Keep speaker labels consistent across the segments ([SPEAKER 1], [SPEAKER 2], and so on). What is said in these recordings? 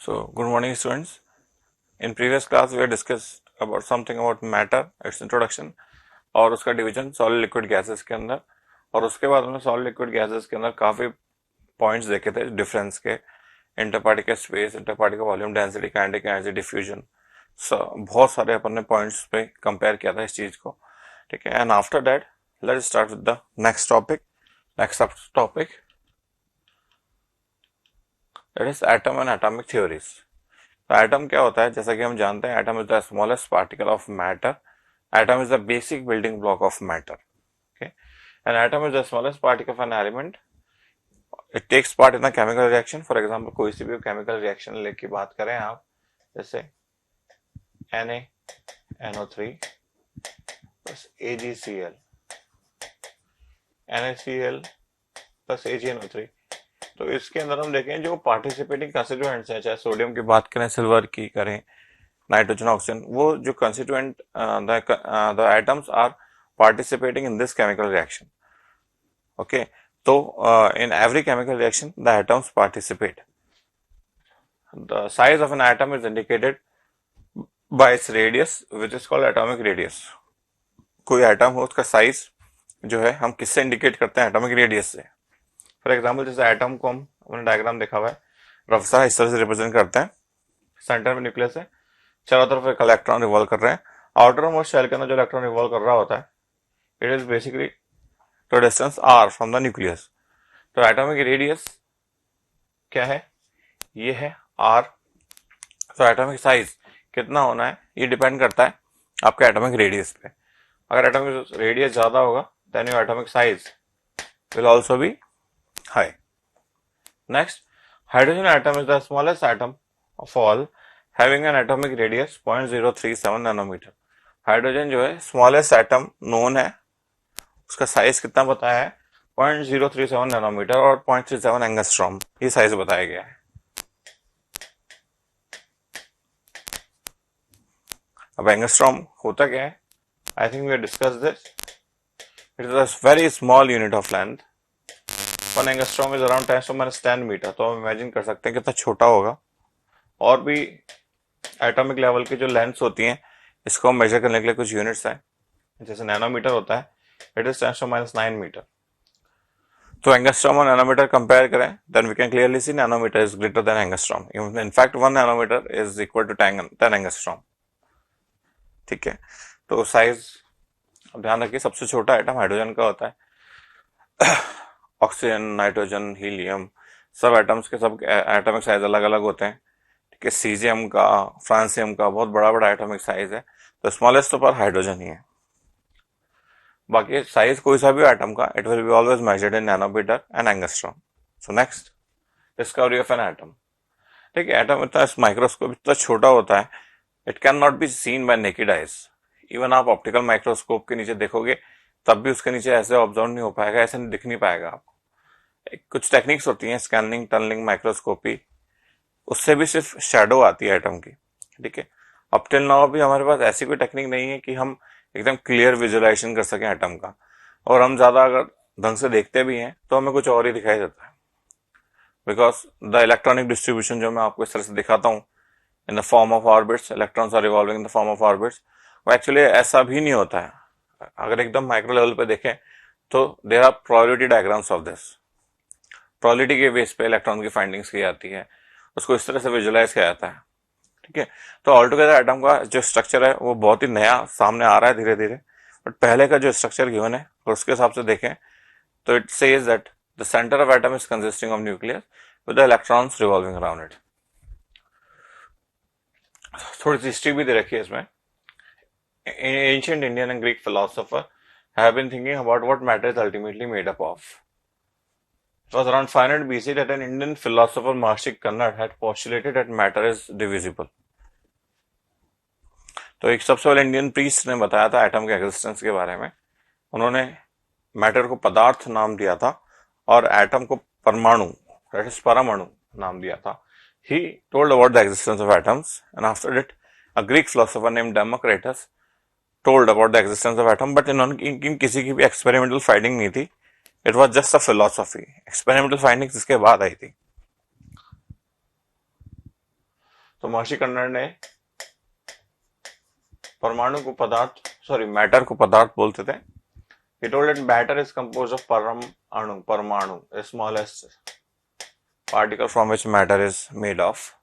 [SPEAKER 1] Good morning, students. In previous class, we had discussed about something about matter, its introduction, और उसका division solid liquid gases के अंदर, और उसके बाद हमने सॉलिड लिक्विड गैसेस के अंदर काफी पॉइंट्स देखे थे डिफरेंस के, inter particle space, inter particle volume, density, kinetic energy, diffusion, बहुत सारे अपन ने पॉइंट्स पे कंपेयर किया था इस चीज को. ठीक है. And after that let's start with the next topic. Next topic that is atom and atomic theories. तो एटम क्या होता है, जैसा कि हम जानते हैं, atom is the smallest particle of matter. Atom is the basic building block of matter. Okay. And atom is the smallest particle of an element. It takes part in the chemical reaction. For example, कोई सी भी chemical reaction लेके बात करें आप, जैसे NaNO3 plus AgCl, NaCl plus AgNO3. तो इसके अंदर हम देखें जो पार्टिसिपेटिंग कंस्टिट्यूएंट्स हैं, चाहे सोडियम की बात करें, सिल्वर की करें, नाइट्रोजन, ऑक्सीजन, वो जो constituent the atoms are participating in this chemical reaction. Okay, so in every chemical reaction the atoms participate. The size of an atom is indicated by its radius, which is called atomic radius. कोई atom हो उसका size जो है हम किससे indicate करते हैं? Atomic radius से. फॉर एग्जांपल, जैसे एटम को हमने डायग्राम देखा हुआ है, रफ सा इस तरह से रिप्रेजेंट करते हैं. सेंटर में न्यूक्लियस है, चारों तरफ एक इलेक्ट्रॉन रिवॉल्व कर रहे हैं. आउटर मोस्ट शेल के अंदर जो इलेक्ट्रॉन रिवॉल्व कर रहा होता है, it is basically to distance r from the nucleus. तो एटॉमिक रेडियस क्या है? ये है r. तो एटॉमिक साइज कितना होना है ये डिपेंड करता है आपके एटॉमिक रेडियस पे. अगर एटॉमिक रेडियस ज्यादा होगा then your atomic size will also be high. Next, hydrogen atom is the smallest atom of all, having an atomic radius 0.037 nanometre. Hydrogen जो है स्मॉलेस्ट एटम नोन है, उसका साइज कितना बताया है? 0.037 नैनोमीटर और 0.37 एंगस्ट्रॉम, ये साइज बताया गया है. अब एंगस्ट्रॉम होता क्या है? I think we have discussed this. It is a very small unit of length. 1 angstrom is around 10⁻10 metre. तो हम इमेजिन कर सकते हैं कितना छोटा होगा. और भी एटॉमिक लेवल की जो लेंथ्स होती हैं, इसको हम मेजर करने के लिए कुछ यूनिट्स हैं. जैसे नैनोमीटर होता है, इट इज 10⁻9 मीटर. तो एंगस्ट्रॉम और नैनोमीटर कंपेयर करें, then we can clearly see nanometre is greater than angstrom. In fact 1 nanometre is equal to 10 angstrom. ठीक है. तो साइज अब ध्यान रखिए, सबसे छोटा आइटम हाइड्रोजन का होता है. ऑक्सीजन, नाइट्रोजन, हीलियम, सब एटम्स के सब एटॉमिक साइज अलग अलग होते हैं. ठीक है. सीजियम का, फ्रांसियम का बहुत बड़ा बड़ा एटॉमिक साइज है. तो स्मॉलेस्ट तो पर हाइड्रोजन ही है. बाकी साइज कोई सा भी एटम का, it will be always measured in nanometre and angstrom. So next, discovery of an atom. ठीक है. एटम इतना माइक्रोस्कोप इतना छोटा होता है, it can not be seen by naked eyes. Even आप ऑप्टिकल माइक्रोस्कोप के नीचे देखोगे तब भी उसके नीचे ऐसे ऑब्जर्व नहीं हो पाएगा, ऐसे दिख नहीं पाएगा आपको. कुछ टेक्निक्स होती हैं, स्कैनिंग, टनलिंग, माइक्रोस्कोपी, उससे भी सिर्फ शेडो आती है एटम की. ठीक है. अब टिल नाउ भी हमारे पास ऐसी कोई टेक्निक नहीं है कि हम एकदम क्लियर विजुअलाइजेशन कर सकें एटम का. और हम ज्यादा अगर ढंग से देखते भी हैं तो हमें कुछ और ही दिखाई देता है. बिकॉज द इलेक्ट्रॉनिक डिस्ट्रीब्यूशन जो मैं आपको इस तरह से दिखाता हूँ, in the form of orbits, electrons are revolving in the form of orbits, वो एक्चुअली ऐसा भी नहीं होता है. अगर एकदम माइक्रो लेवल पे देखें तो there are probability diagrams of this. Probability के बेस पे इलेक्ट्रॉन की फाइंडिंग्स की जाती है, उसको इस तरह से विजुअलाइज किया जाता है. ठीक है. तो ऑल टुगेदर एटम का जो स्ट्रक्चर है वो बहुत ही नया सामने आ रहा है धीरे धीरे. बट पहले का जो स्ट्रक्चर गिवन है और उसके हिसाब से देखें तो it says that the centre of atom is consisting of nucleus with the electrons revolving around it. थोड़ी सी हिस्ट्री भी दे रखी है इसमें. Ancient Indian and Greek philosopher have been thinking about what matter is ultimately made up of. It was around 500 BC that an Indian philosopher Maharishi Kannad had postulated that matter is divisible. तो एक सबसे पहले Indian priest ने बताया था atom के existence के बारे में. उन्होंने मैटर को पदार्थ नाम दिया था और एटम को परमाणु, दैट इज परमाणु, नाम दिया था. He told about the existence of atoms, and after that, a Greek philosopher named Democritus told about the existence of atom. But इनकी किसी की भी एक्सपेरिमेंटल फाइंडिंग नहीं थी. It was just a philosophy. Experimental findings इसके बाद आई थी. तो महर्षि कन्नड़ ने परमाणु को मैटर को पदार्थ बोलते थे. He told that matter is composed of parmanu, the smallest particle from which matter is made of.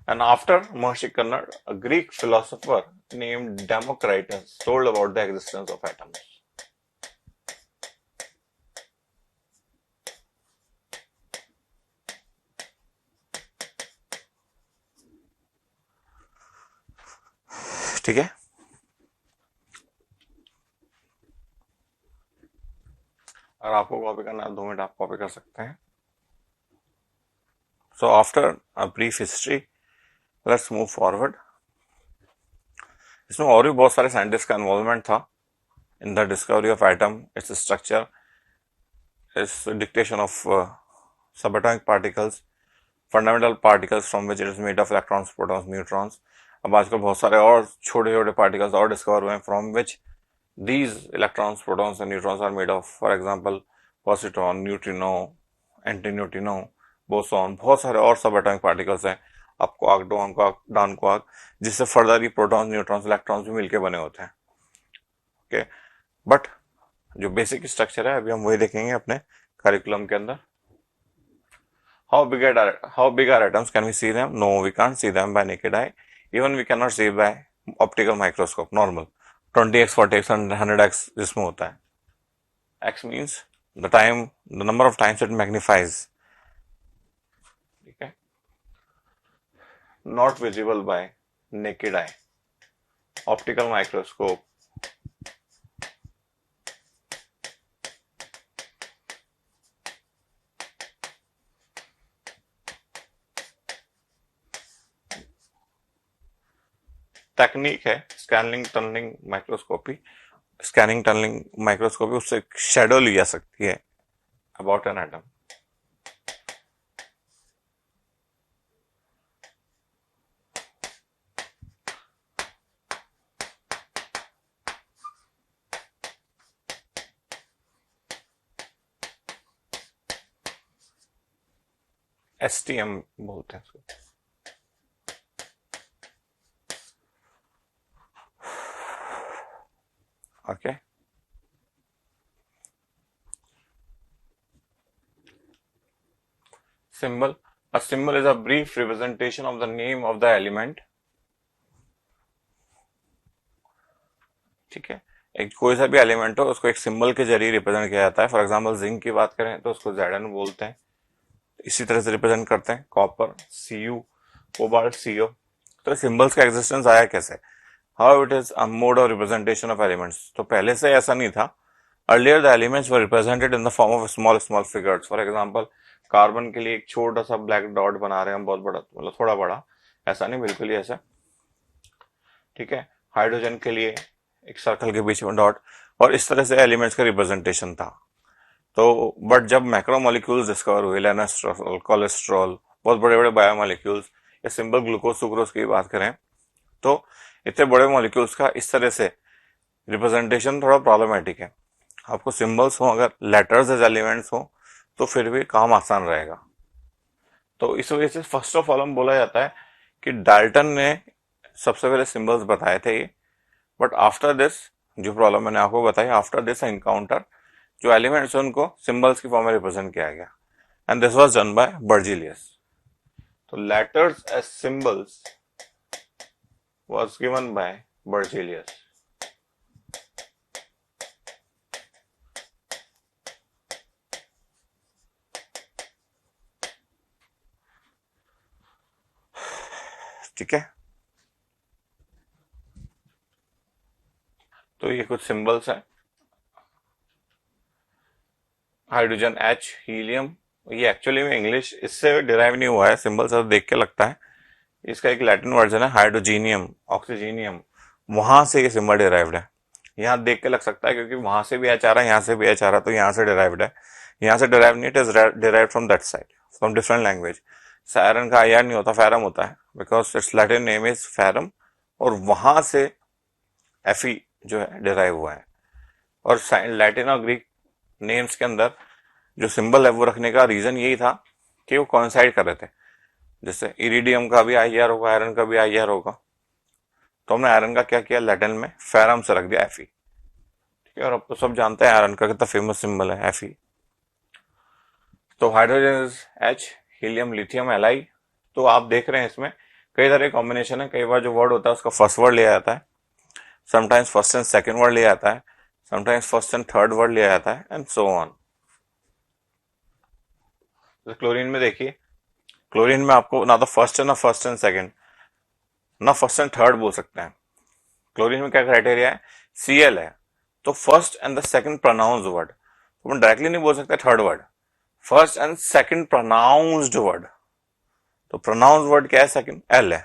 [SPEAKER 1] And after Maharishi Kannada, a Greek philosopher named Democritus told about the existence of atoms. ठीक है. अगर आपको copy करना है 2 minute आप copy कर सकते हैं. So after a brief history, let's move forward. इसमें और भी बहुत सारे साइंटिस्ट का इन्वॉल्वमेंट था in the discovery of atom, its structure, it's dictation of subatomic particles, fundamental particles from which it is made of electrons, protons, neutrons. अब आजकल बहुत सारे और छोटे छोटे पार्टिकल्स और डिस्कवर हुए हैं from which these electrons, protons and neutrons are made of. For example, positron, neutrino, antineutrino, boson, बहुत सारे और सब एटॉमिक पार्टिकल्स हैं, up quark, down quark, down quark, जिससे फर्दर ही प्रोटॉन्स, न्यूट्रॉन्स, इलेक्ट्रॉन्स भी मिलके बने होते हैं. ओके, बट जो बेसिक स्ट्रक्चर है अभी हम वही देखेंगे अपने करिकुलम के अंदर. How big are atoms? Can we see them? No, we can't see them by naked eye. Even we cannot see by optical microscope, normal. 20x, 40x and 100x जिसमें होता है. X means the number of times it magnifies. ठीक है. Not visible by naked eye. Optical microscope. Technique है scanning tunnelling microscopy. Scanning tunnelling microscopy, उससे shadow ली जा सकती है अबाउट एन एटम. STM बोलते हैं उसको. Okay. Symbol. A symbol is a brief representation of the name of the element. ठीक है. एक कोई सा भी एलिमेंट हो उसको एक सिंबल के जरिए रिप्रेजेंट किया जाता है. फॉर एग्जांपल जिंक की बात करें तो उसको Zn बोलते हैं. इसी तरह से रिप्रेजेंट करते हैं. Copper Cu, cobalt Co. तो सिंबल्स का एग्जिस्टेंस आया कैसे? How it is a mode of representation of elements. तो पहले से ऐसा नहीं था. Earlier the elements were represented in the form of small figures. For example, carbon के लिए एक छोटा सा ब्लैक डॉट बना रहे हैं हम, बहुत बड़ा मतलब थोड़ा बड़ा, ऐसा नहीं, बिल्कुल ही ऐसा. ठीक है. हाइड्रोजन के लिए एक सर्कल के बीच में डॉट, और इस तरह से एलिमेंट्स का रिप्रेजेंटेशन था. तो बट जब मैक्रोमोलिक्यूल्स डिस्कवर हुए, लेनास्ट्रॉल, कोलेस्ट्रॉल, बहुत बड़े बड़े बायोमोलिक्यूल्स, या सिंपल ग्लूकोज सुक्रोज की बात करें तो इतने बड़े मॉलिक्यूल्स का इस तरह से रिप्रेजेंटेशन थोड़ा प्रॉब्लमेटिक है. आपको सिंबल्स हो, अगर लेटर्स एज एलिमेंट्स हो तो फिर भी काम आसान रहेगा. तो इस वजह से फर्स्ट ऑफ ऑल हम बोला जाता है कि डाल्टन ने सबसे पहले सिंबल्स बताए थे ये. बट आफ्टर दिस, जो प्रॉब्लम मैंने आपको बताई, आफ्टर दिस एनकाउंटर जो एलिमेंट्स उनको सिंबल्स की फॉर्म में रिप्रेजेंट किया गया. And this was done by Berzelius. तो letters as symbols was given by Berzelius. ठीक है. तो ये कुछ सिंबल्स हैं. हाइड्रोजन H, हीलियम, ये एक्चुअली में इंग्लिश इससे डिराइव नहीं हुआ है. सिंबल सब देख के लगता है. इसका एक लैटिन वर्जन है हाइड्रोजीनियम, ऑक्सीजीनियम, वहां से ये सिंबल डिराइव्ड है. यहाँ देख के लग सकता है क्योंकि वहां से भी एच आ रहा है, यहाँ से भी एच आ रहा है, तो यहाँ से डिराइव्ड है. यहाँ से डिराइव नहीं, it is derived from that side, from different language. सायरन का आईआर नहीं होता, फैरम होता है, because its Latin name is ferrum, और वहां से एफी जो है डिराइव हुआ है. और लैटिन और ग्रीक नेम्स के अंदर जो सिंबल है वो रखने का रीजन यही था कि वो कोइंसाइड कर रहे थे. जैसे इरिडियम का भी IR होगा, आयरन का भी IR होगा, तो हमने आयरन का क्या किया, लैटिन में फेरम से रख दिया Fe। ठीक है, और अब तो सब जानते हैं आयरन का कितना फेमस सिंबल है Fe। तो hydrogen is H, helium lithium Li। तो आप देख रहे हैं इसमें कई तरह कॉम्बिनेशन है, कई बार जो वर्ड होता है उसका फर्स्ट वर्ड लिया जाता है, sometimes first and second word लिया जाता है, sometimes first and third word लिया जाता है, एंड सो ऑन। तो क्लोरीन में देखिए, क्लोरीन में आपको ना तो फर्स्ट है ना फर्स्ट एंड सेकंड ना फर्स्ट एंड थर्ड बोल सकते हैं। क्लोरीन में क्या क्राइटेरिया है, Cl है, तो first and the second pronounced word, तो हम डायरेक्टली नहीं बोल सकते third word, first and second pronounced word, तो प्रोनाउंस्ड वर्ड क्या है, सेकंड L है।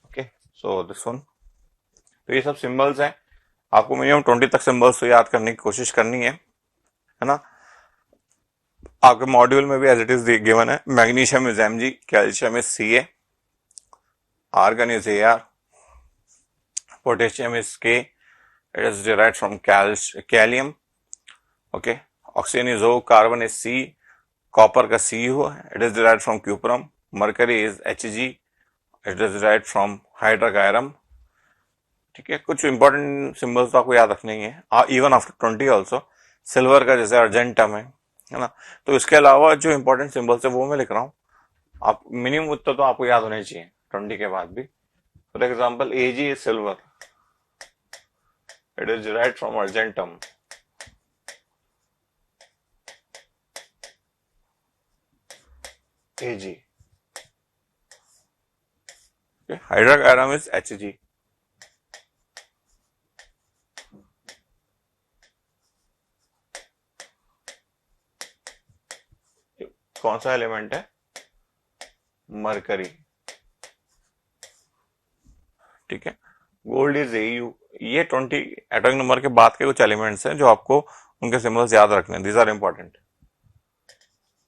[SPEAKER 1] Okay, so this one. तो ये सब सिंबल्स हैं, आपको मिनिमम 20 तक सिंबल्स तो याद करने की कोशिश करनी है ना। आपके मॉड्यूल में भी एज इट इज गिवन है, magnesium is Mg, calcium is Ca, argon is Ar, potassium is K, it is derived from calcium, okay, oxygen is O, carbon is C, copper का Cu, it is derived from cuprum, mercury is Hg, it is derived from hydrocarbon। ठीक है, कुछ important symbols तो आपको याद रखने ही है, even after 20 also. Silver का जैसे अर्जेंटम है ना, तो इसके अलावा जो इंपॉर्टेंट सिंबल्स है वो मैं लिख रहा हूँ, आप मिनिमम उत्तर तो आपको याद होने चाहिए 20 के बाद भी। For example Ag is silver, it is derived from argentum, Ag, okay, hydrocarbon is Hg। कौन सा एलिमेंट है, मरकरी। ठीक है, गोल्ड इज Au। ये 20 एटॉमिक नंबर के बाद के कुछ एलिमेंट्स हैं जो आपको उनके सिंबल्स याद रखने हैं, these are important.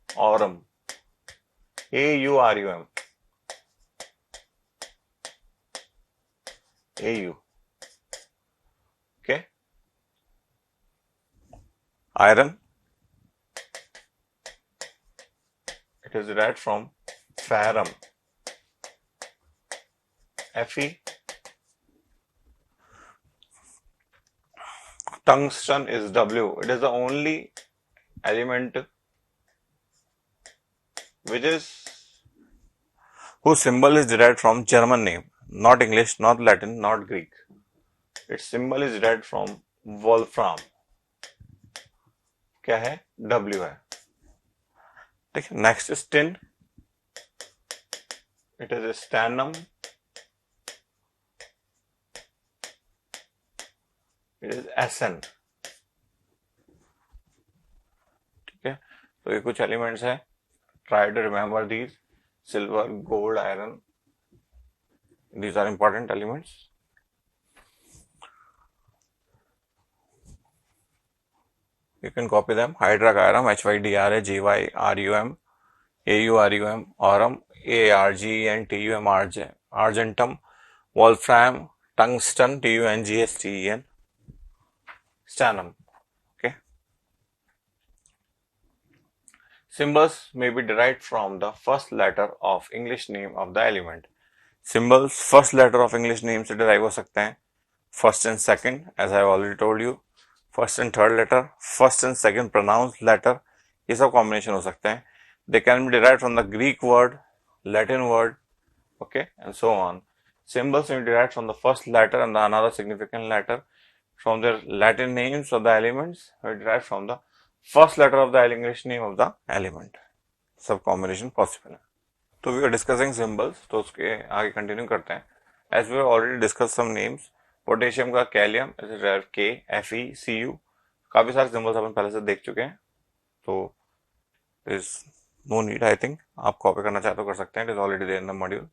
[SPEAKER 1] Aurum, AuRum, Au, okay, iron, it is derived from ferrum, Fe, tungsten is W, it is the only element which is whose symbol is derived from German name, not English, not Latin, not Greek. Its symbol is derived from Wolfram। क्या है, W है। ठीक है, next is tin, it is stannum, it is Sn। ठीक है, तो ये कुछ एलिमेंट्स हैं, try to remember these, silver, gold, iron, these are important elements। You can copy them, hydrocarbon, HYDRA, GYRUM, AURUM, aurum, ARGENTUM, argentum, wolfram, tungsten, TUNGSTEN, stannum। Okay, symbols may be derived from the first letter of English name of the element। Symbols first letter of English name से derive हो सकते हैं, first and second, as I have already told you, first and third letter, first and second pronounced letter, ये सब combination हो सकते हैं। They can be derived from the Greek word, Latin word, okay, and so on। Symbols may be derived from the first letter and the another significant letter, from their Latin names of the elements, may be derived from the first letter of the English name of the element। सब combination possible है। तो we are discussing symbols, तो उसके आगे continue करते हैं। As we already discuss some names, potassium का kalium, के, Fe, Cu, काफी सारे सिंबल्स अपन पहले से देख चुके हैं, तो is no need, I think आप कॉपी करना चाहे तो कर सकते हैं, it is already there in the module.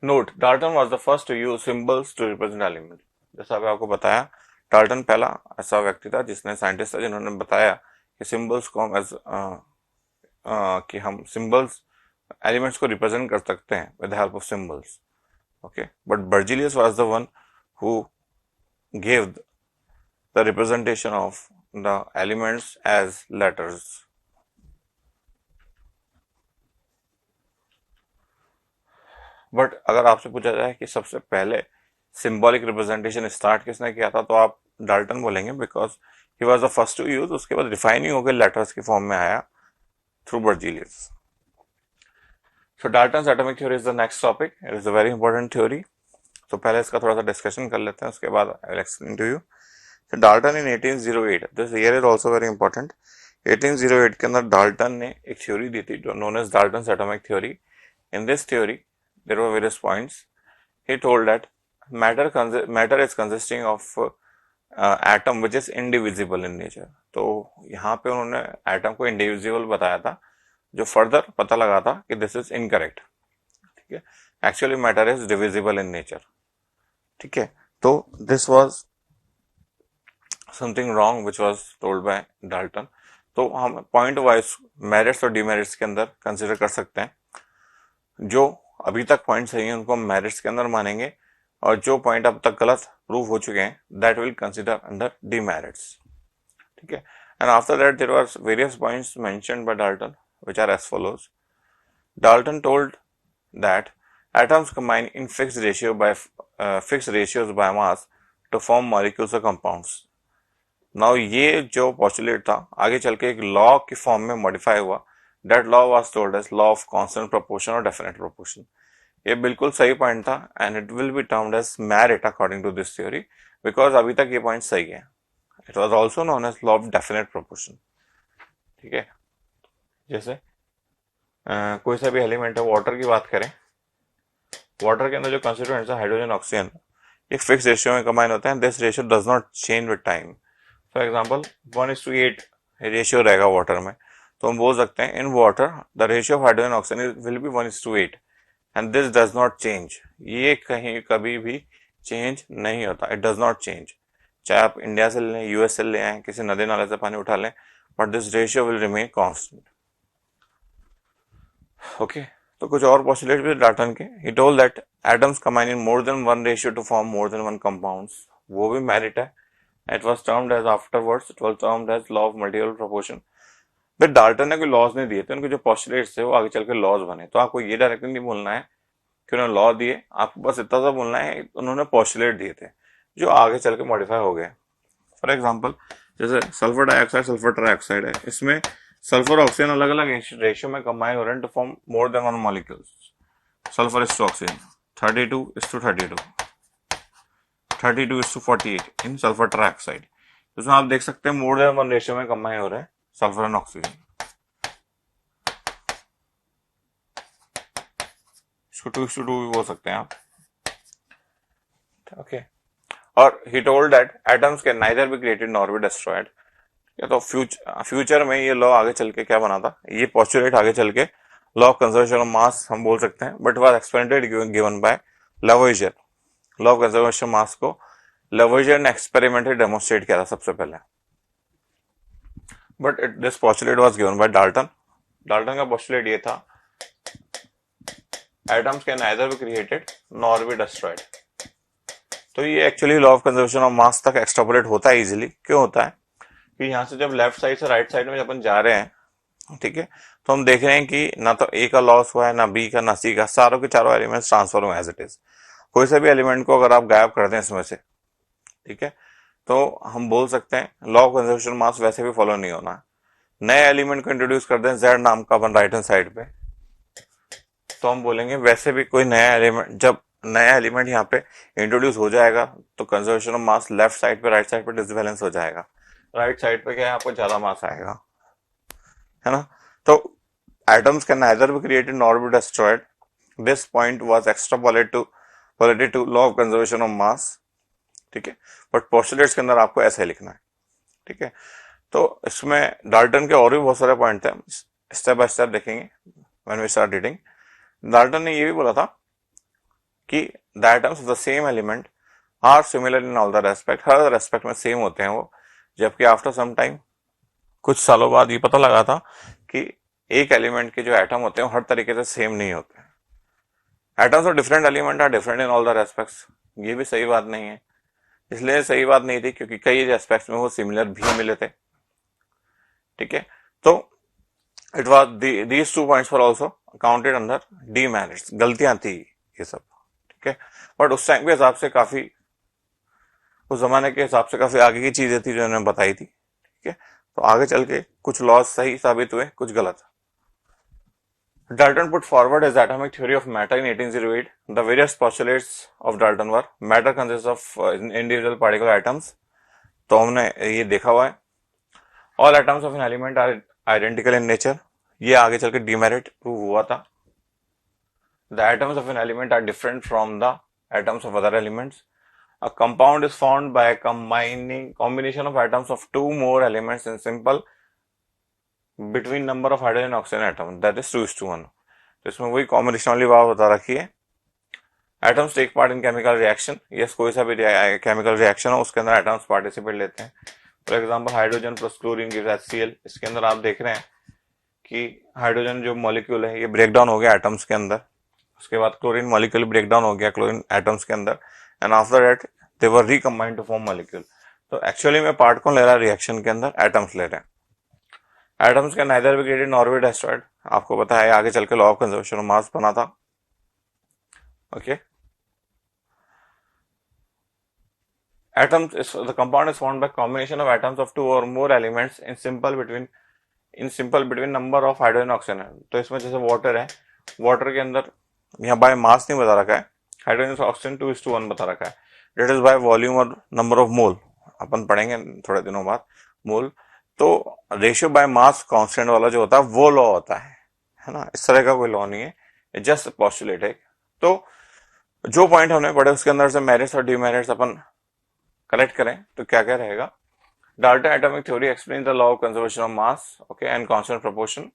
[SPEAKER 1] Note, Dalton was the first to use symbols to represent element. जैसा अभी आपको बताया, डाल्टन पहला ऐसा व्यक्ति था जिसने, साइंटिस्ट था जिन्होंने बताया कि सिंबल्स को हम कि हम सिंबल्स एलिमेंट्स को रिप्रेजेंट कर सकते हैं with the help of symbols. Okay, but Berzelius was the one who gave the representation of the elements as letters। But अगर आपसे पूछा जाए कि सबसे पहले सिंबॉलिक रिप्रेजेंटेशन स्टार्ट किसने किया था, तो आप डाल्टन बोलेंगे, because he was the first to use. उसके बाद रिफाइनिंग होकर लेटर्स की फॉर्म में आया through Berzelius. So Dalton's atomic theory is the next topic. It is a very important theory. तो पहले इसका थोड़ा सा डिस्कशन कर लेते हैं, उसके बाद I will explain to you. Dalton in 1808, this year is also very important. 1808 के अंदर डाल्टन ने एक थ्योरी दी थी जो known as Dalton's atomic theory. In this theory there were various points. He told that matter is consisting of atom which is indivisible in nature. तो यहाँ पे उन्होंने एटम को इंडिविजिबल बताया था, जो फर्दर पता लगा था कि दिस इज इनकरेक्ट. ठीक है, actually matter is divisible in nature. ठीक है, तो this was something wrong which was told by Dalton. तो हम पॉइंट वाइज मेरिट्स और डिमेरिट्स के अंदर कंसिडर कर सकते हैं. जो अभी तक पॉइंट सही है उनको हम मेरिट्स के अंदर मानेंगे, और जो पॉइंट अब तक गलत प्रूव हो चुके हैं that will consider under demerits. ठीक है, and after that there were various points mentioned by Dalton which are as follows. Dalton told that atoms combine in fixed ratios by mass to form molecules or compounds. Now ये जो postulate था आगे चल के एक law की form में modify हुआ. That law was told as law of constant proportion or definite proportion. ये बिल्कुल सही पॉइंट था, and it will be termed as merit according to this theory, because अभी तक ये पॉइंट सही है. It was also known as law of definite proportion. ठीक है, जैसे कोई सा भी एलिमेंट है, वाटर की बात करें, वाटर के अंदर जो कंस्टिट्यूएंट्स है हाइड्रोजन ऑक्सीजन, एक फिक्स रेशियो में कंबाइन होते हैं. This ratio does not change with time. For example 1:8 ratio रहेगा वाटर में, तो हम बोल सकते हैं in water the ratio of hydrogen oxygen will be 1:8 and this does not change. ये कहीं कभी भी चेंज नहीं होता. It does not change. चाहे आप इंडिया से लें, यूएस से ले आए, किसी नदी नाले से पानी उठा लें, but this ratio will remain constant. Okay, तो कुछ और पोस्टुलेट भी डाल्टन के. ही told that atoms combine in more than one ratio to form more than one compounds. वो भी मेरिट है. It was termed as afterwards it was termed as law of multiple proportion. But Dalton ने कोई laws नहीं दिए थे, उनके जो पोस्टुलेट्स थे वो आगे चल के लॉज बने. तो आपको ये डायरेक्टली नहीं बोलना है कि उन्होंने लॉ दिए, आपको बस इतना सा बोलना है उन्होंने पोस्टुलेट दिए थे जो आगे चल के मॉडिफाई हो गए. फॉर एग्जाम्पल जैसे सल्फर डाइऑक्साइड, सल्फर ट्राइऑक्साइड है, इसमें सल्फर ऑक्सीजन अलग अलग रेशियो में कंबाइन हो रहे हैं to form more than one molecules. Sulphur is to oxygen 32:32, 32:48 in sulphur trioxide. इसमें आप देख सकते हैं मोर देन वन रेशियो में कंबाइन हो रहे हैं सल्फर एंड ऑक्सीजन. इसको 2:2 भी बोल सकते हैं आप. ओके, और ही told that atoms can neither be created nor be destroyed. या तो फ्यूचर में ये लॉ आगे चल के क्या बना था, ये पोस्टुलेट आगे चल के law of conservation of mass हम बोल सकते हैं, but was experimented given by Lavoisier. Law of conservation mass को लवोइजर ने एक्सपेरिमेंटेड डेमोन्स्ट्रेट किया था सबसे पहले, but this postulate was given by Dalton. Dalton का पोस्टुलेट ये था atoms can neither be created nor be destroyed. तो ये actually law of conservation of mass तक एक्सट्रापोलेट होता है इजीली. क्यों होता है कि यहाँ से जब लेफ्ट साइड से राइट साइड में अपन जा रहे हैं, ठीक है, तो हम देख रहे हैं कि ना तो ए का लॉस हुआ है, ना बी का, ना सी का, सारों के चारों एलिमेंट्स ट्रांसफर हुए एज इट इज. कोई सा भी एलिमेंट को अगर आप गायब कर दें इसमें से, ठीक है, तो हम बोल सकते हैं लॉ ऑफ कंजर्वेशन मास वैसे भी फॉलो नहीं होना. नए एलिमेंट को इंट्रोड्यूस कर दें जेड नाम का अपन राइट हैंड साइड पे, तो हम बोलेंगे वैसे भी कोई नया एलिमेंट, जब नया एलिमेंट यहाँ पे इंट्रोड्यूस हो जाएगा तो conservation of mass left side पे राइट साइड पे डिसबैलेंस हो जाएगा. राइट साइड पे क्या है, आपको ज्यादा मास आएगा, है ना. तो atoms can neither be created nor be destroyed. This point was extrapolated to law of conservation of mass. ठीक है, बट पोस्टुलेट्स के अंदर आपको ऐसे लिखना है. ठीक है, तो इसमें डाल्टन के और भी बहुत सारे पॉइंट थे, स्टेप बाय स्टेप देखेंगे when we start reading. Dalton ने ये भी बोला था कि the atoms of the same element are similar in all the respect. हर रेस्पेक्ट में सेम होते हैं वो. जबकि आफ्टर सम टाइम, कुछ सालों बाद ये पता लगा था कि एक एलिमेंट के जो एटम होते हैं हर तरीके से सेम नहीं होते. Atoms of different element are different in all the respects. ये भी सही बात नहीं है. इसलिए सही बात नहीं थी क्योंकि कई एस्पेक्ट्स में वो सिमिलर भी मिले थे. ठीक है, तो it was these 2 points for also counted under demerits. गलतियां थी ये सब, ठीक है। बट उस टाइम के हिसाब से काफी, उस जमाने के हिसाब से काफी आगे की चीजें थी जो इन्होंने बताई थी, ठीक है। तो आगे चल के कुछ लॉज सही साबित हुए, कुछ गलत। Dalton put forward his atomic theory of matter in 1808. The various postulates of Dalton were matter consists of individual particle atoms. तो हमने ये देखा हुआ है। All atoms of an element are identical in nature. ये आगे चल के demerit प्रूव हुआ था। The atoms of an element are different from the atoms of other elements. A compound is formed by a combination of atoms of two more elements in simple between number of hydrogen and oxygen atom, that is 2:1. तो इसमें वही combination वाली बात बता रखी है। Atoms take part in chemical reaction, yes कोई सा भी केमिकल रिएक्शन हो उसके अंदर एटम्स पार्टिसिपेट लेते हैं। For example hydrogen plus chlorine gives HCl। इसके अंदर आप देख रहे हैं कि हाइड्रोजन जो मॉलिक्यूल है ये ब्रेक डाउन हो गया एटम्स के अंदर, उसके बाद क्लोरीन मॉलिक्यूल ब्रेक डाउन हो गया क्लोरीन एटम्स के अंदर, and after that they were recombined to form molecule. तो एक्चुअली में पार्ट कौन ले रहा है रिएक्शन के अंदर? एटम्स ले रहे हैं। Atoms can neither be created nor be destroyed. आपको पता है आगे चल के लॉ ऑफ कंजर्वेशन ऑफ मास बना था, okay. Atoms is the compound is formed by combination of atoms of two or more elements in simple between number of hydrogen oxygen। तो इसमें जैसे वाटर है, वाटर के अंदर यहाँ बाय मास नहीं बता रखा है, हाइड्रोजन ऑक्सीजन 2:1 बता रखा है। डेट इज बाय वॉल्यूम और नंबर ऑफ मोल, अपन पढ़ेंगे थोड़े दिनों बाद मोल। तो रेशियो बाय मास कांस्टेंट वाला जो होता है वो लॉ होता है ना, इस तरह का कोई लॉ नहीं है, जस्ट पोस्टुलेट है। तो जो पॉइंट हमने पढ़े उसके अंदर से मेरिट्स और डिमेरिट्स अपन कलेक्ट करें तो क्या क्या रहेगा? Dalton atomic theory explain the law of conservation of mass, okay, and constant proportion.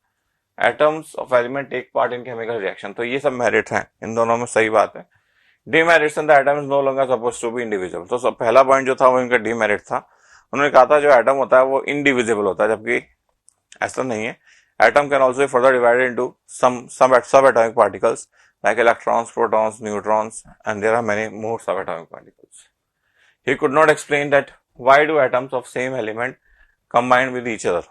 [SPEAKER 1] Atoms of element take part in chemical reaction. तो ये सब मेरिट है, इन दोनों में सही बात है। Demerits and the atom is no longer suppose to be individual. तो सब पहला पॉइंट जो था वो इनका डिमेरिट था। उन्होंने कहा था जो एटम होता है वो इनडिविजिबल होता है, जबकि ऐसा नहीं है। Atom can also further divided into sub atomic particles like electrons, protons, neutrons, and there are many more sub atomic particles. He could not explain that why do atoms of same element combine with each other।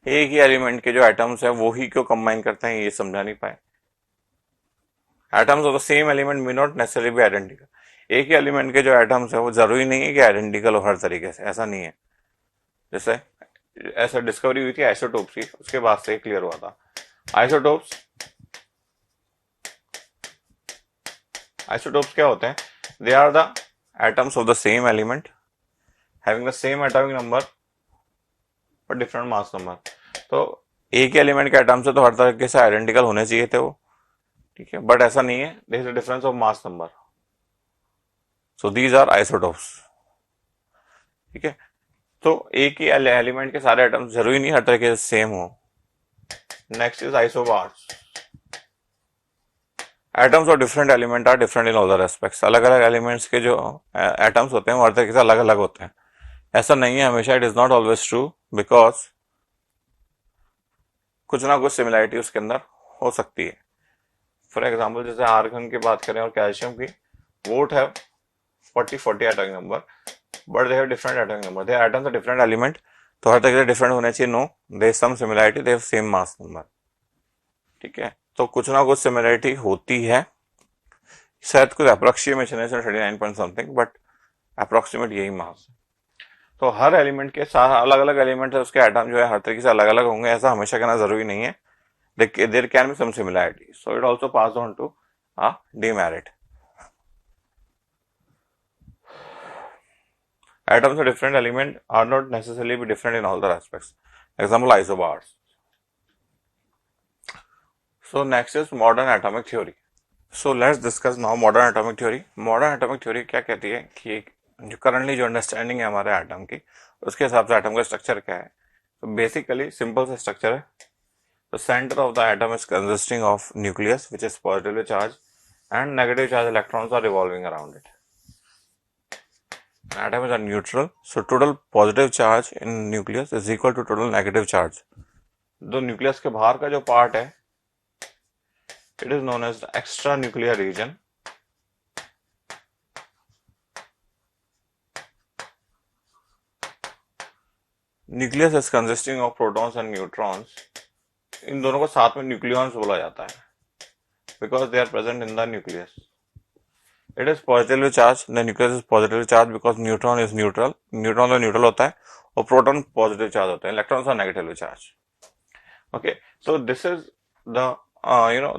[SPEAKER 1] एक ही element के जो atoms है वो ही क्यों combine करते हैं ये समझा नहीं पाए। Atoms of the same element may not necessarily be identical. एक ही एलिमेंट के जो एटम्स है वो जरूरी नहीं है कि आइडेंटिकल हो हर तरीके से, ऐसा नहीं है। जैसे ऐसा डिस्कवरी हुई थी आइसोटोप्स की, उसके बाद से क्लियर हुआ था। आइसोटोप्स क्या होते हैं? They are the atoms of the same element having the same atomic number but different mass number। तो एक ही एलिमेंट के एटम्स है तो हर तरीके से आइडेंटिकल होने चाहिए थे वो, ठीक है, बट ऐसा नहीं है। There is a difference of mass number, so these are isotopes, ठीक है। तो एक ही एलिमेंट के सारे एटम्स जरूरी नहीं हर तरीके से सेम हो। Next is isobars. एटम्स और different element are different in all the respects. अलग अलग एलिमेंट्स के जो एटम्स होते हैं वो हर तरीके से अलग अलग होते हैं, ऐसा नहीं है हमेशा। It is not always true, because कुछ ना कुछ सिमिलैरिटी उसके अंदर हो सकती है। फॉर एग्जाम्पल जैसे आर्गन की बात करें और कैल्शियम की, both have 40 atomic number but they have different atomic number. The atoms are different element, तो हर तरीके से डिफरेंट होने चाहिए? No, they some similarity, they have same mass number, ठीक है। तो कुछ ना कुछ सिमिलरिटी होती है, शायद कुछ अप्रोक्सीमेशन है 39 पॉइंट समथिंग, बट अप्रोक्सीमेट यही मास है। तो हर एलिमेंट के साथ अलग अलग एलिमेंट है, उसके एटम जो है हर तरीके से अलग अलग होंगे, ऐसा हमेशा कहना जरूरी नहीं है। There can be some similarity, so it also pass on to a demerit. Atoms of different element are not necessarily be different in all the aspects. Example isobars. So next is modern atomic theory. So let's discuss now modern atomic theory. Modern atomic theory क्या कहती है कि जो currently जो understanding है हमारे atom की, उसके हिसाब से एटम का स्ट्रक्चर क्या है। तो बेसिकली सिंपल सा स्ट्रक्चर है। The center of the atom is consisting of nucleus which is positively charged and negative charged electrons are revolving around it. Atom is a neutral, so total positive charge in nucleus is equal to total negative charge. तो nucleus के बाहर का जो part है, it is known as the extranuclear region. Nucleus is consisting of protons and neutrons. इन दोनों को साथ में न्यूक्लियॉन्स बोला जाता है, because they are present in the nucleus. It is positively charged. The nucleus is positively charged because neutron is neutral. Neutron तो neutral होता है और proton positive charge होते हैं. Electrons are negatively charged. Okay, so this is the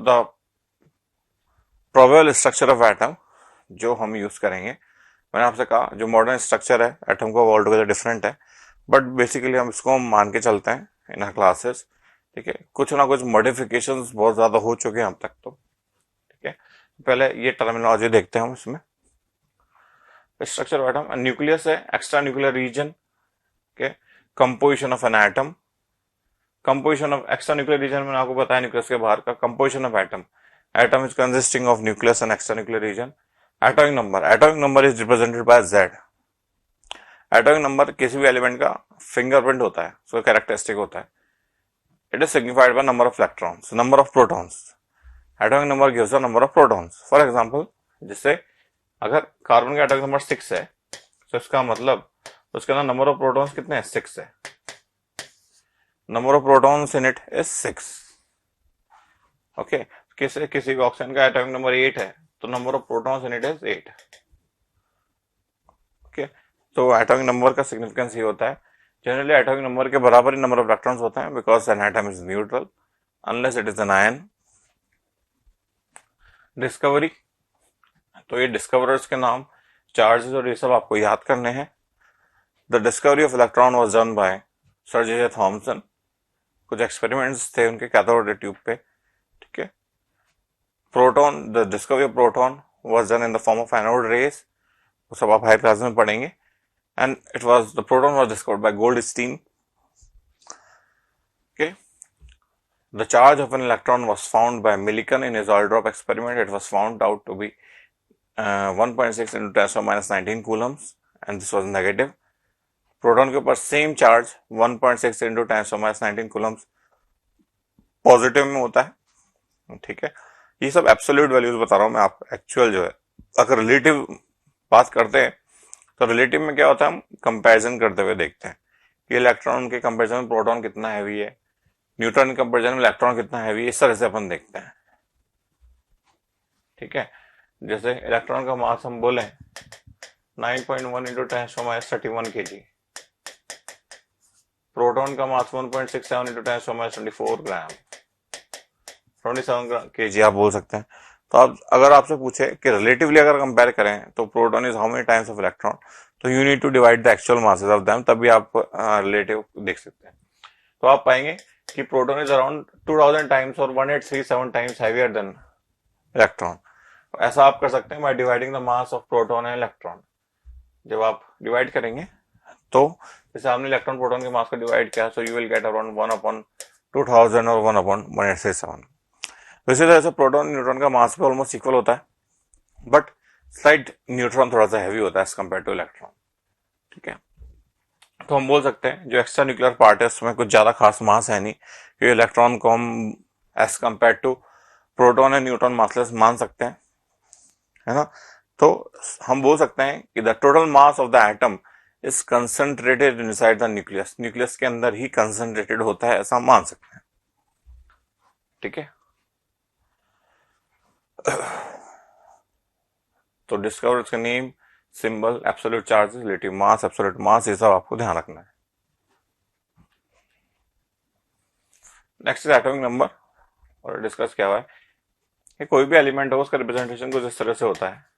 [SPEAKER 1] the probable structure of atom जो हम use करेंगे. मैंने आपसे कहा जो मॉडर्न स्ट्रक्चर है एटम का वो ऑल टुगेदर डिफरेंट है, बट बेसिकली हम इसको मान के चलते हैं इन आवर क्लासेस. ठीक है, कुछ ना कुछ मॉडिफिकेशंस बहुत ज्यादा हो चुके हैं अब तक तो. ठीक है, पहले ये टर्मिनोलॉजी देखते हैं हम इसमें. स्ट्रक्चर ऑफ एटम, न्यूक्लियस है, एक्स्ट्रा न्यूक्लियर रीजन के, composition of an atom. Composition of extra nuclear region मैंने आपको बताया न्यूक्लियस के बाहर का. Composition of atom, atom is consisting of nucleus and extra nuclear region. Atomic number is represented by Z. Atomic number किसी भी element का fingerprint होता है, उसका कैरेक्टरिस्टिक होता है. It is signified by number of electrons, number of protons. Atomic number gives the number of protons. For example, जिससे अगर कार्बन का एटॉमिक नंबर 6 है तो इसका मतलब उसके अंदर नंबर ऑफ प्रोटॉन्स कितने हैं? 6 है. Number of protons in it is 6. Okay, किसी ऑक्सीजन का एटॉमिक नंबर 8 है तो number of protons in it is 8. Okay, तो एटॉमिक नंबर का सिग्निफिकेंस ये होता है. जनरली एटॉमिक नंबर के बराबर ही नंबर ऑफ इलेक्ट्रॉन्स होते हैं because an atom is neutral unless it is an ion. Discovery, तो ये डिस्कवरर्स के नाम, चार्जेस और ये सब आपको याद करने हैं. The discovery of electron was done bye sir J Thomson. कुछ एक्सपेरिमेंट्स थे उनके कैथोड रे ट्यूब पे. ठीक है, proton, the discovery of proton was done in the form of anode rays. वो सब आप हायर क्लास में पढ़ेंगे. And it was, the proton was discovered by Goldstein. Okay, the charge of an electron was found by Millikan in his oil drop experiment. It was found out to be 1.6 into 10⁻⁻19 coulombs and this was negative. Proton के ऊपर same charge 1.6 into 10⁻⁻19 coulombs positive में होता है. ठीक है, ये सब absolute values बता रहा हूं मैं आप. एक्चुअल जो है, अगर रिलेटिव बात करते हैं तो रिलेटिव में क्या होता है, हम कंपैरिजन करते हुए देखते हैं कि इलेक्ट्रॉन के कंपैरिजन में प्रोटॉन कितना हैवी है, न्यूट्रॉन के कंपैरिजन में इलेक्ट्रॉन कितना हैवी है, इस तरह से अपन देखते हैं. ठीक है, जैसे इलेक्ट्रॉन का मास हम बोले 9.1 into 10⁻31 kg, प्रोटॉन का मास 1.67 into 10⁻24 ग्राम, 27 kg आप बोल सकते हैं. तो आप अगर आपसे पूछे कि रिलेटिवली अगर कंपेयर करें तो proton is how many times of electron, तो you need to divide the actual masses of them, तभी आप रिलेटिव देख सकते हैं. तो आप पाएंगे कि प्रोटॉन इज अराउंड 2000 टाइम्स और 1837 टाइम्स हैवियर देन इलेक्ट्रॉन. ऐसा आप कर सकते हैं by dividing the mass of proton and electron. जब आप डिवाइड करेंगे तो जैसे आपने इलेक्ट्रॉन प्रोटॉन के मास को डिवाइड किया, so you will get around 1/2000 और 1/1837. तो इसी तरह से प्रोटॉन न्यूट्रॉन का मास भी ऑलमोस्ट इक्वल होता है, बट स्लाइट न्यूट्रॉन थोड़ा सा हैवी होता है एज कम्पेयर टू इलेक्ट्रॉन. ठीक है, तो हम बोल सकते हैं जो एक्स्ट्रा न्यूक्लियर पार्ट है उसमें कुछ ज्यादा खास मास है नहीं, क्योंकि इलेक्ट्रॉन को हम as compare to proton and neutron massless मान सकते हैं, है ना. तो हम बोल सकते हैं कि the total mass of the atom is concentrated inside the nucleus. Nucleus के अंदर ही कंसंट्रेटेड होता है, ऐसा हम मान सकते हैं. ठीक है, तो डिस्कवर का name, symbol, absolute charge, relative mass, absolute मास, ये सब आपको ध्यान रखना है. Next is atomic number. और डिस्कस क्या हुआ है कि कोई भी एलिमेंट हो उसका रिप्रेजेंटेशन कुछ इस तरह से होता है.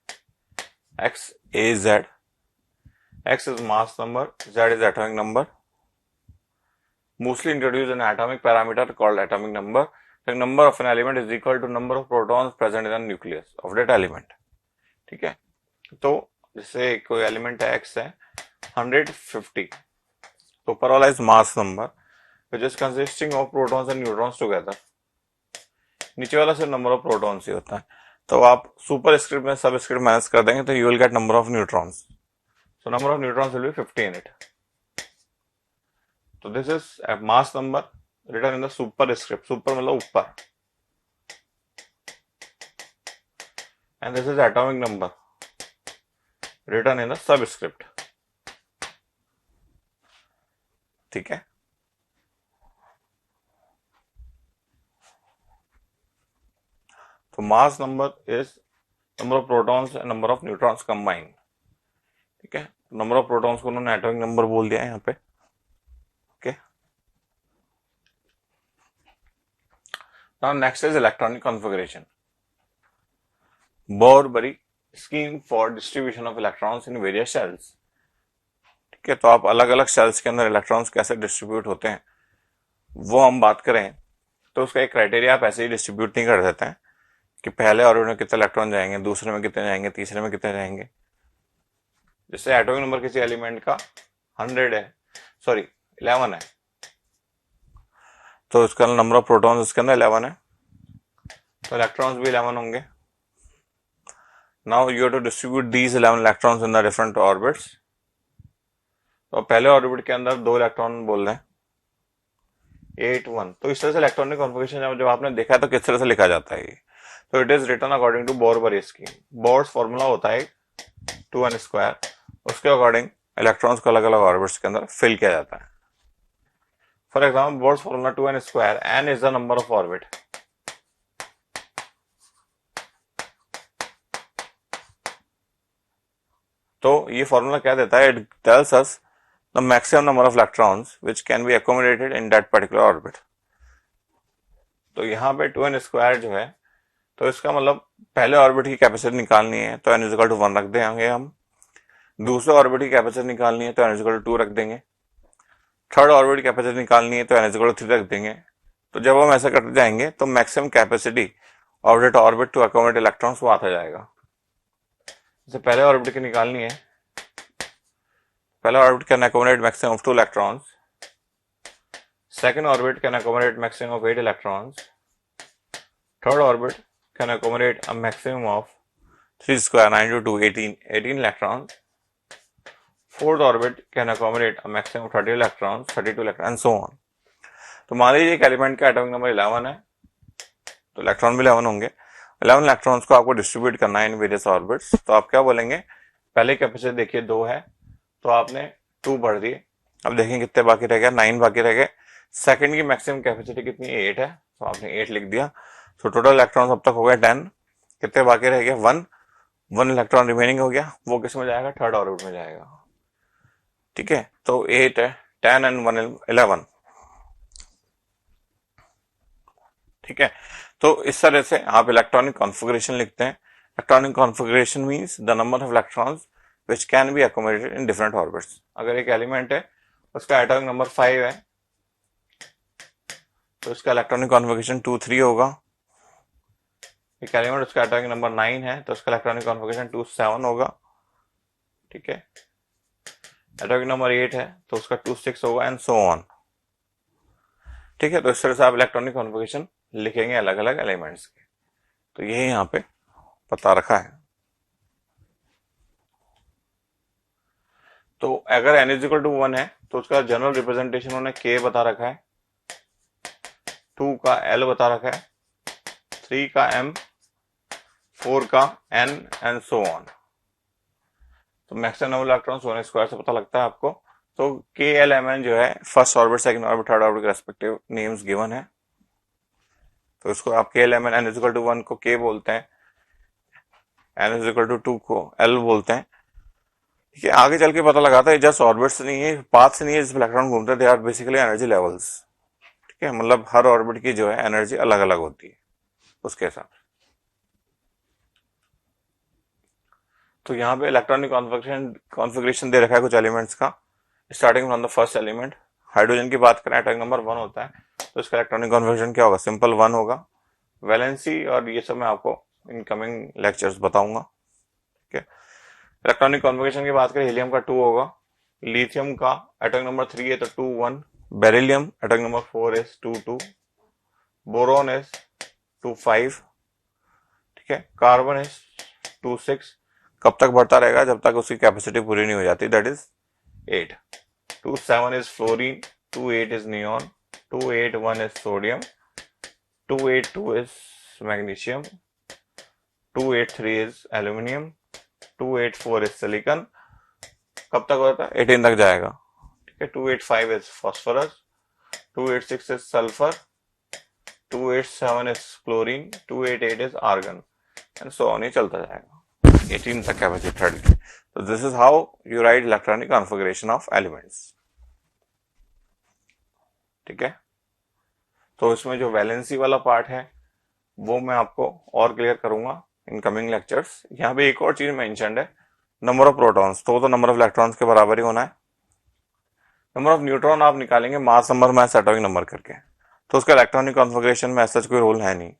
[SPEAKER 1] x a z, x is mass number, z is atomic number, mostly introduced an atomic parameter called atomic number. The number of an element is equal to number of protons present in the nucleus of that element. ठीक है, तो जैसे कोई element है x है 150, तो ऊपर वाला is mass number which is consisting of protons and neutrons together. नीचे वाला सिर्फ नंबर ऑफ प्रोटॉन्स ही होता है. तो आप सुपर स्क्रिप्ट में सब स्क्रिप्ट माइनस कर देंगे तो you will get number of neutrons. So number of neutrons will be 50 in it. तो this is mass number written in the superscript. Super मतलब ऊपर. And this is atomic number written in the subscript. ठीक है, तो mass number is number of protons and number of neutrons combined, ठीक है। Number of protons को उन्होंने atomic number बोल दिया है यहाँ पे, okay. Now next is electronic configuration, Bohr Bury scheme for distribution of electrons in various shells, ठीक है। तो आप अलग अलग शेल्स के अंदर इलेक्ट्रॉन्स कैसे डिस्ट्रीब्यूट होते हैं वो हम बात करें तो उसका एक क्राइटेरिया आप ऐसे ही डिस्ट्रीब्यूट नहीं कर देते हैं कि पहले ऑर्बिट में कितने इलेक्ट्रॉन जाएंगे, दूसरे में कितने जाएंगे, तीसरे में कितने जाएंगे। जैसे एटॉमिक नंबर किसी एलिमेंट का 100 है, सॉरी 11 है, तो इसका नंबर ऑफ प्रोटॉन्स इसके अंदर 11 है, तो इलेक्ट्रॉन्स भी 11 होंगे। Now you have to distribute these 11 electrons in the different orbits. तो पहले ऑर्बिट के अंदर 2 इलेक्ट्रॉन बोल रहे हैं, 8 1। तो इस तरह से इलेक्ट्रॉनिक कॉन्फ़िगरेशन जब आपने देखा है तो किस तरह से लिखा जाता है ये, तो it is written according to Bohr Bury scheme. Bohr's formula होता है 2n², उसके अकॉर्डिंग इलेक्ट्रॉन्स को अलग अलग ऑर्बिट्स के अंदर फिल किया जाता है। For example Bohr's formula 2n², n is the number of orbit, तो ये फॉर्मूला क्या देता है, it tells us the maximum number of electrons which can be accommodated in that particular orbit. तो यहाँ पे 2n² जो है, तो इसका मतलब पहले ऑर्बिट की कैपेसिटी निकालनी है तो n = 1 रख देंगे हम, दूसरे ऑर्बिट की कैपेसिटी निकालनी है तो n = 2 रख देंगे, थर्ड ऑर्बिट की कैपेसिटी निकालनी है तो n = 3 रख देंगे। तो जब हम ऐसा करते जाएंगे तो maximum capacity of orbit to accommodate electrons वो आता जाएगा। जैसे पहले ऑर्बिट की निकालनी है, पहला orbit can accommodate maximum of 2 electrons, second orbit can accommodate maximum of 8 electrons, third orbit can accommodate a maximum of 3 square 9 to 2 18 electrons, fourth orbit can accommodate a maximum of 30 electrons 32 electrons and so on। तो मान लीजिए एक element का atomic number 11 है, तो electron भी 11 होंगे। 11 electrons को आपको डिस्ट्रीब्यूट करना है इन वेरियस ऑर्बिट्स, तो आप क्या बोलेंगे, पहले कैपेसिटी देखिए 2 है तो आपने 2 भर दिए, अब देखें कितने बाकी रह गए, 9 बाकी रह गए। सेकंड की मैक्सिमम कैपेसिटी कितनी, 8 है, तो आपने 8 लिख दिया। तो टोटल इलेक्ट्रॉन अब तक हो गए 10, कितने बाकी रह गए, 1 इलेक्ट्रॉन रिमेनिंग हो गया, वो किस में जाएगा, थर्ड ऑर्बिट में जाएगा, ठीक है। तो 8 है, 10 एंड 1 11, ठीक है। तो इस तरह से आप इलेक्ट्रॉनिक कॉन्फ़िगरेशन लिखते हैं। Electronic configuration means the number of electrons which can be accommodated in different orbits. अगर एक एलिमेंट है उसका एटॉमिक नंबर 5 है तो इसका इलेक्ट्रॉनिक कॉन्फ़िगरेशन 2 3 होगा। एक एलिमेंट उसका एटॉमिक नंबर 9 है तो उसका इलेक्ट्रॉनिक कॉन्फ़िगरेशन 2 7 होगा, ठीक है। एटॉमिक नंबर 8 है तो उसका 2 6 होगा एंड सो ऑन, ठीक है। तो इस तरह से आप इलेक्ट्रॉनिक कॉन्फ़िगरेशन लिखेंगे अलग अलग एलिमेंट्स के। तो यही यहाँ पे बता रखा है। तो अगर n = 1 है तो उसका जनरल रिप्रेजेंटेशन उन्होंने k बता रखा है, 2 का l बता रखा है, 3 का m, 4 का n एंड सो ऑन। तो मैक्सिमम नंबर इलेक्ट्रॉन्स 1² से पता लगता है आपको। तो k l m n जो है first orbit, second orbit, third orbit के रेस्पेक्टिव नेम्स गिवन है, तो इसको आप k l m n, n = 1 को k बोलते हैं, n = 2 को l बोलते हैं, ठीक है। आगे चल के पता लगाता है जस्ट ऑर्बिट्स नहीं है, पाथ्स नहीं है जिसमें इलेक्ट्रॉन घूमते, they are basically energy levels, ठीक है। मतलब हर ऑर्बिट की जो है एनर्जी अलग अलग होती है उसके हिसाब से। तो यहाँ पे इलेक्ट्रॉनिक कॉन्फ़िगरेशन दे रखा है कुछ एलिमेंट्स का, starting from the first element. Hydrogen की बात करें, एटॉमिक नंबर 1 होता है तो इसका इलेक्ट्रॉनिक कॉन्फ़िगरेशन क्या होगा, सिंपल 1 होगा। वैलेंसी और ये सब मैं आपको इन कमिंग लेक्चर्स बताऊंगा, ठीक है। इलेक्ट्रॉनिक कॉन्फ़िगरेशन की बात करें, हीलियम का 2 होगा, लिथियम का एटॉमिक नंबर 3 है तो 2 1, beryllium atomic number 4 is 2 2, boron is 2 5, ठीक है। कार्बन इज 2 6, कब तक बढ़ता रहेगा, जब तक उसकी कैपेसिटी पूरी नहीं हो जाती, that is 8। 2 7 is fluorine, 2 8 is neon, 2 8 1 is sodium, 2 8 2 is magnesium, 2 8 3 is aluminium, 2 8 4 is silicon. कब तक होता है, 18 तक जाएगा, ठीक है। 2 8 5 is phosphorus, 2 8 6 is sulphur, 287 is chlorine, 288 is argon and so on, ये चलता जाएगा 18 तक है बचे थर्ड के। तो this is how you right electronic configuration of elements. ठीक है, तो इसमें जो वैलेंसी वाला पार्ट है वो मैं आपको और क्लियर करूंगा इन कमिंग लेक्चर्स। यहाँ पे एक और चीज मेंशन्ड है, नंबर ऑफ प्रोटॉन्स, तो नंबर ऑफ इलेक्ट्रॉन्स के बराबर ही होना है। नंबर ऑफ न्यूट्रॉन आप निकालेंगे mass number mass atomic number करके, तो उसका इलेक्ट्रॉनिक कॉन्फ़िगरेशन में ऐसा कोई रोल है नहीं।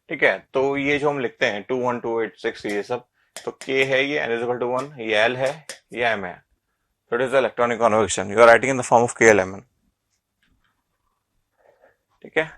[SPEAKER 1] ठीक है, तो ये जो हम लिखते हैं 2 1 2 8 6 ये सब, तो K है ये, N इज इक्वल टू 1, ये L है, ये M है, so it is the electronic convection, you are writing in the form of KLMN। ठीक है,